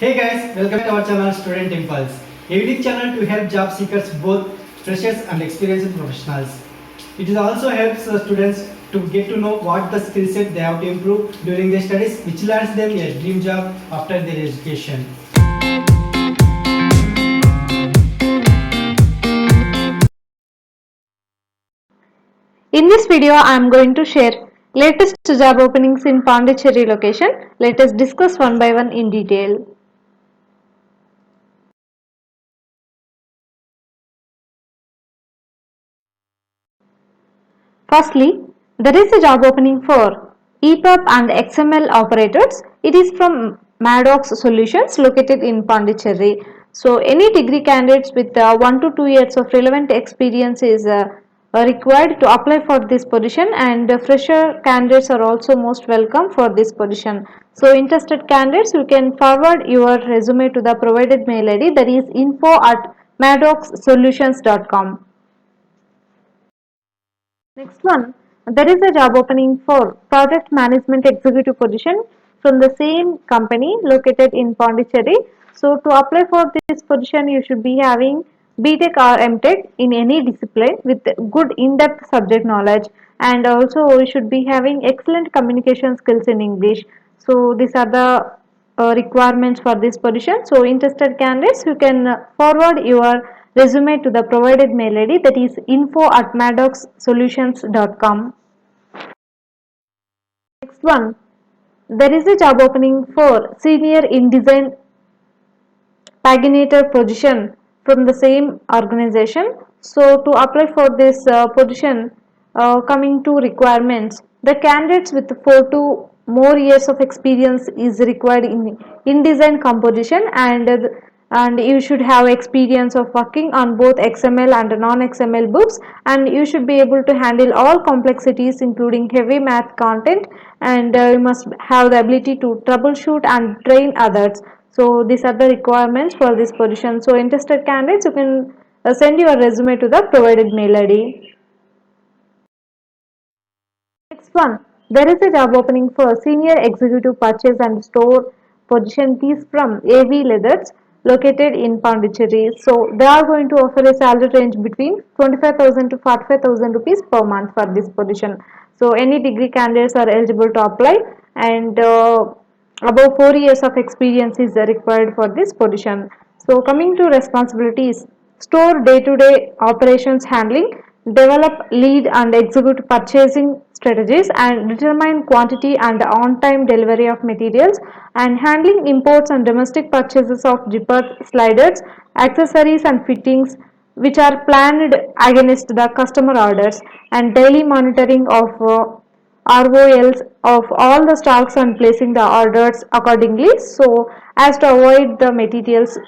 Hey guys, welcome to our channel Student Impulse, a unique channel to help job seekers, both freshers and experienced professionals. It also helps students to get to know what the skill set they have to improve during their studies, which lands them a dream job after their education. In this video, I am going to share latest job openings in Pondicherry location. Let us discuss one by one in detail. Firstly, there is a job opening for EPUB and XML operators. It is from Maddox Solutions located in Pondicherry. So, any degree candidates with 1 to 2 years of relevant experience is required to apply for this position, and fresher candidates are also most welcome for this position. So, interested candidates, you can forward your resume to the provided mail ID, that is info@maddoxsolutions.com. Next one, there is a job opening for project management executive position from the same company located in Pondicherry. So to apply for this position, you should be having BTech or MTech in any discipline with good in-depth subject knowledge, and also you should be having excellent communication skills in English. So these are the requirements for this position. So interested candidates, you can forward your resume to the provided mail ID, that is info@maddoxsolutions.com. Next one, there is a job opening for senior InDesign paginator position from the same organization. So to apply for this position, coming to requirements, the candidates with 4 to more years of experience is required in InDesign composition, and you should have experience of working on both XML and non-XML books, and you should be able to handle all complexities including heavy math content, and you must have the ability to troubleshoot and train others. So these are the requirements for this position. So interested candidates, you can send your resume to the provided mail ID. Next one, there is a job opening for senior executive purchase and store position. It is from AV Leathers located in Pondicherry. So they are going to offer a salary range between 25,000 to 45,000 rupees per month for this position. So any degree candidates are eligible to apply, and above 4 years of experience is required for this position. So coming to responsibilities, store day-to-day operations handling, develop, lead and execute purchasing strategies, and determine quantity and on-time delivery of materials, and handling imports and domestic purchases of zippers, sliders, accessories and fittings which are planned against the customer orders, and daily monitoring of ROLs of all the stocks and placing the orders accordingly, so as to avoid the materials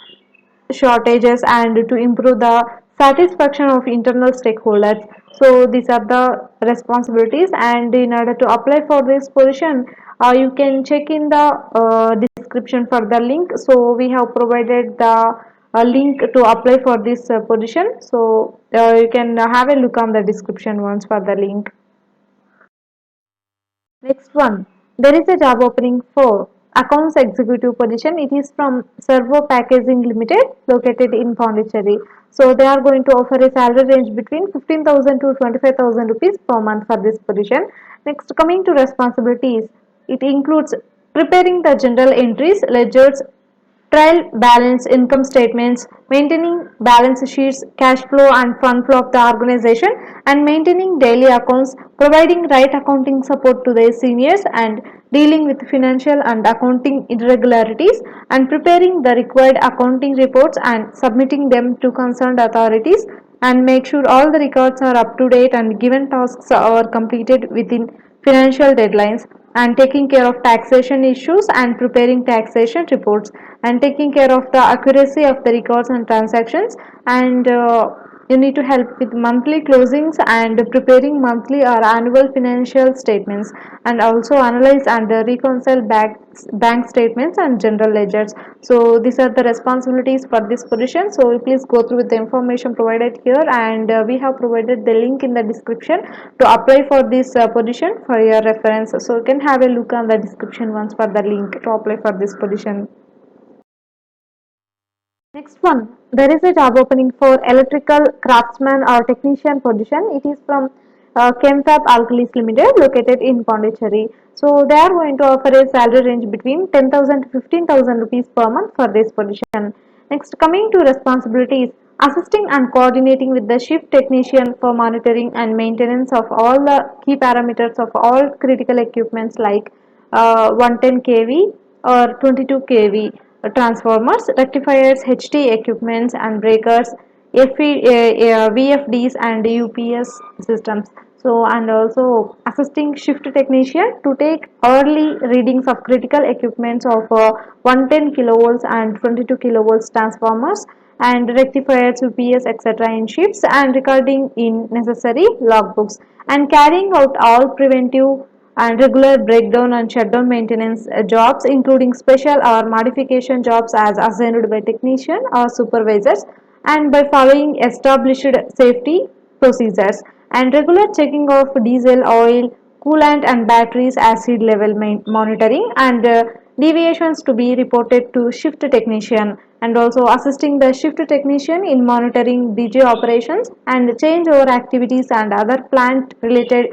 shortages and to improve the satisfaction of internal stakeholders. So these are the responsibilities, and in order to apply for this position, you can check in the description for the link. So we have provided the link to apply for this position. So you can have a look on the description once for the link. Next one, there is a job opening for accounts executive position. It is from Servo Packaging Limited located in Pondicherry. So they are going to offer a salary range between 15,000 to 25,000 rupees per month for this position. Next, coming to responsibilities, it includes preparing the general entries, ledgers, trial balance, income statements, maintaining balance sheets, cash flow and fund flow of the organization, and maintaining daily accounts, providing right accounting support to their seniors, and dealing with financial and accounting irregularities, and preparing the required accounting reports and submitting them to concerned authorities, and make sure all the records are up to date and given tasks are completed within financial deadlines, and taking care of taxation issues and preparing taxation reports, and taking care of the accuracy of the records and transactions, and you need to help with monthly closings and preparing monthly or annual financial statements, and also analyze and reconcile bank statements and general ledgers. So these are the responsibilities for this position. So please go through with the information provided here, and we have provided the link in the description to apply for this position for your reference. So you can have a look on the description once for the link to apply for this position. Next one, there is a job opening for electrical craftsman or technician position. It is from Chemfab Alkalis Limited, located in Pondicherry. So they are going to offer a salary range between 10,000 to 15,000 rupees per month for this position. Next, coming to responsibilities, assisting and coordinating with the shift technician for monitoring and maintenance of all the key parameters of all critical equipments like 110 kV or 22 kV transformers, rectifiers, HT equipments and breakers, VFDs and UPS systems. So, and also assisting shift technician to take early readings of critical equipments of 110 kilovolts and 22 kilovolts transformers and rectifiers, UPS, etc. in shifts and recording in necessary logbooks and carrying out all preventive and regular breakdown and shutdown maintenance jobs including special or modification jobs as assigned by technician or supervisors and by following established safety procedures and regular checking of diesel oil coolant and batteries acid level monitoring and deviations to be reported to shift technician and also assisting the shift technician in monitoring DJ operations and changeover activities and other plant related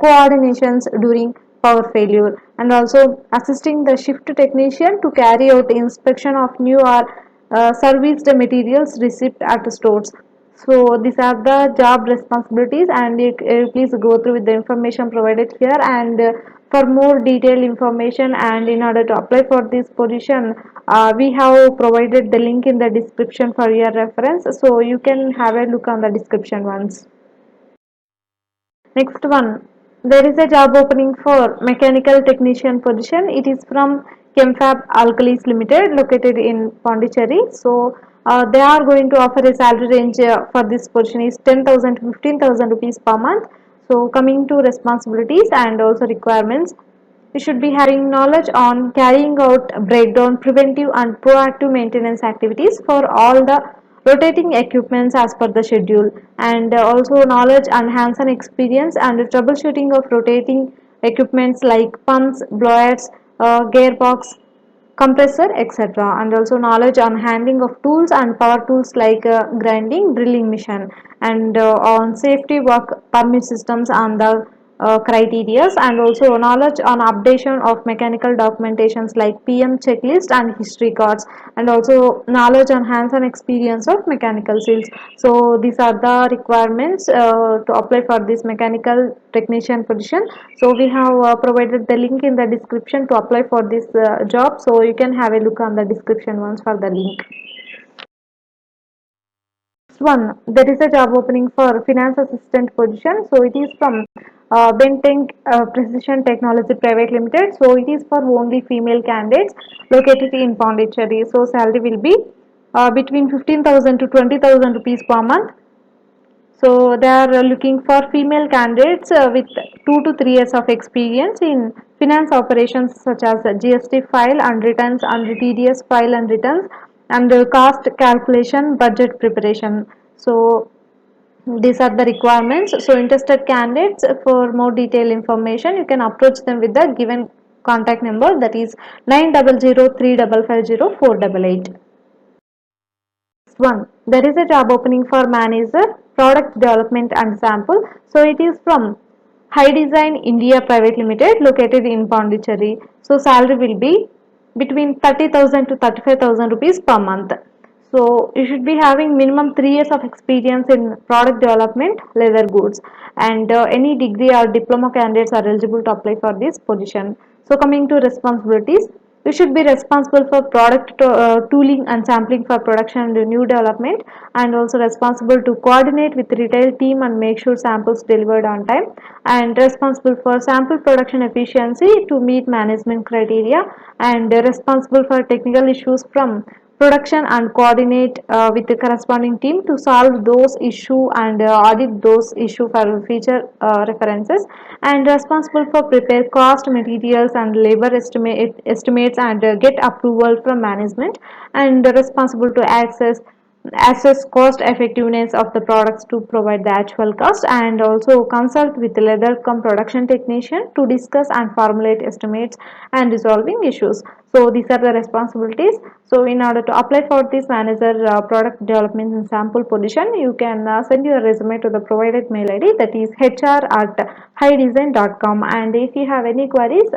coordinations during power failure and also assisting the shift technician to carry out inspection of new or serviced materials received at stores. So these are the job responsibilities and please go through with the information provided here and for more detailed information and in order to apply for this position we have provided the link in the description for your reference, so you can have a look on the description once. Next one, there is a job opening for mechanical technician position. It is from Chemfab Alkalis Limited, located in Pondicherry. So they are going to offer a salary range for this position is 10,000 to 15,000 rupees per month. So coming to responsibilities and also requirements, you should be having knowledge on carrying out breakdown, preventive and proactive maintenance activities for all the rotating equipments as per the schedule and also knowledge and hands-on experience and troubleshooting of rotating equipments like pumps, blowers, gearbox, compressor, etc. and also knowledge on handling of tools and power tools like grinding, drilling machine and on safety work permit systems and the criteria and also knowledge on updation of mechanical documentations like PM checklist and history cards and also knowledge on hands-on experience of mechanical seals. So these are the requirements to apply for this mechanical technician position. So we have provided the link in the description to apply for this job, so you can have a look on the description once for the link. Next one, there is a job opening for finance assistant position. So it is from Benteng Precision Technology Private Limited. So it is for only female candidates located in Pondicherry. So salary will be between 15,000 to 20,000 rupees per month. So they are looking for female candidates with 2 to 3 years of experience in finance operations such as GST file and returns and TDS file and returns and cost calculation, budget preparation. So these are the requirements. So interested candidates, for more detailed information you can approach them with the given contact number, that is 9003550488. One, there is a job opening for manager product development and sample. So it is from High Design India Private Limited, located in Pondicherry. So salary will be between 30,000 to 35,000 rupees per month. So you should be having minimum 3 years of experience in product development, leather goods, and any degree or diploma candidates are eligible to apply for this position. So coming to responsibilities, you should be responsible for product tooling and sampling for production and new development, and also responsible to coordinate with the retail team and make sure samples delivered on time, and responsible for sample production efficiency to meet management criteria, and responsible for technical issues from production and coordinate with the corresponding team to solve those issue and audit those issue for future references, and responsible for prepare cost, materials and labor estimates and get approval from management, and responsible to assess cost effectiveness of the products to provide the actual cost, and also consult with the leather come production technician to discuss and formulate estimates and resolving issues. So these are the responsibilities. So in order to apply for this manager product development and sample position, you can send your resume to the provided mail ID, that is hr@highdesign.com. And if you have any queries,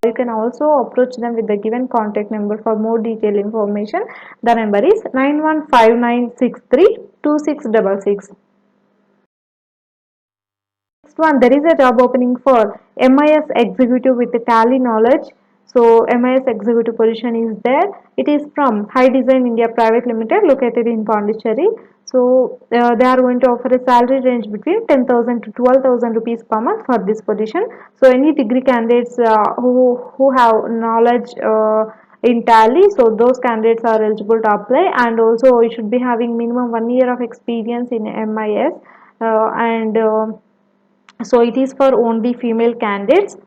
you can also approach them with the given contact number for more detailed information. The number is 9159632666. Next one, there is a job opening for MIS executive with the Tally knowledge. So MIS executive position is there. It is from High Design India Private Limited, located in Pondicherry. So they are going to offer a salary range between 10,000 to 12,000 rupees per month for this position. So any degree candidates who have knowledge in Tally, so those candidates are eligible to apply, and also you should be having minimum 1 year of experience in MIS, and so it is for only female candidates,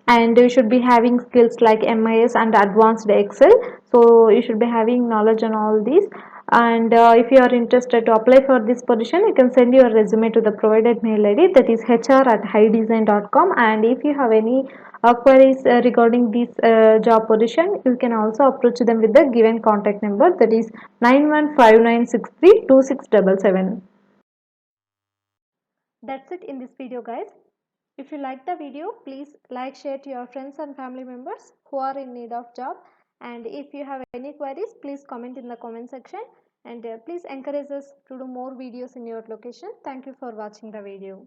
and you should be having skills like MIS and advanced Excel. So you should be having knowledge on all these. And if you are interested to apply for this position, you can send your resume to the provided mail ID, that is hr@highdesign.com. And if you have any queries regarding this job position, you can also approach them with the given contact number, that is 9159632677. That's it in this video, guys. If you like the video, please like, share to your friends and family members who are in need of job. And if you have any queries, please comment in the comment section, and please encourage us to do more videos in your location. Thank you for watching the video.